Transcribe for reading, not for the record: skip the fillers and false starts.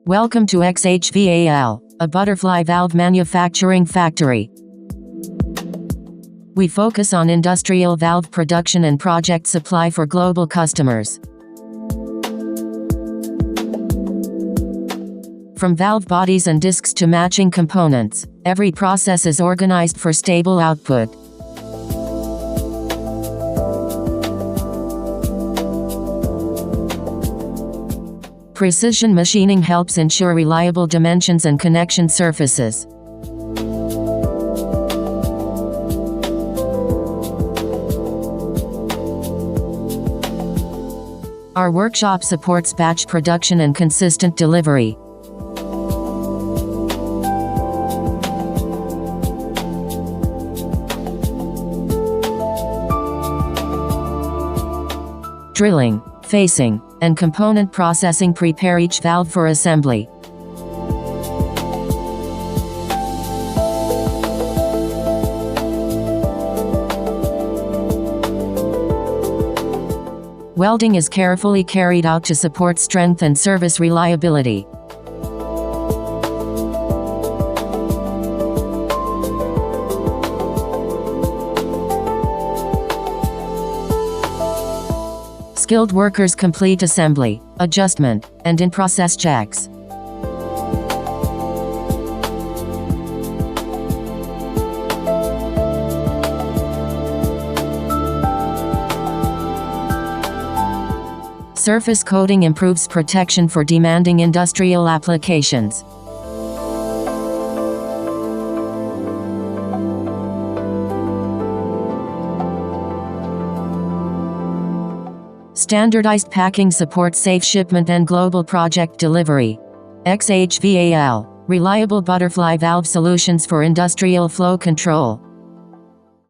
Welcome to XHVAL, a butterfly valve manufacturing factory. We focus on industrial valve production and project supply for global customers. From valve bodies and discs to matching components, every process is organized for stable output. Precision machining helps ensure reliable dimensions and connection surfaces. Our workshop supports batch production and consistent delivery. Drilling, facing, and component processing prepare each valve for assembly. Welding is carefully carried out to support strength and service reliability. Skilled workers complete assembly, adjustment, and in-process checks. Surface coating improves protection for demanding industrial applications. Standardized packing supports safe shipment and global project delivery. XHVAL, reliable butterfly valve solutions for industrial flow control.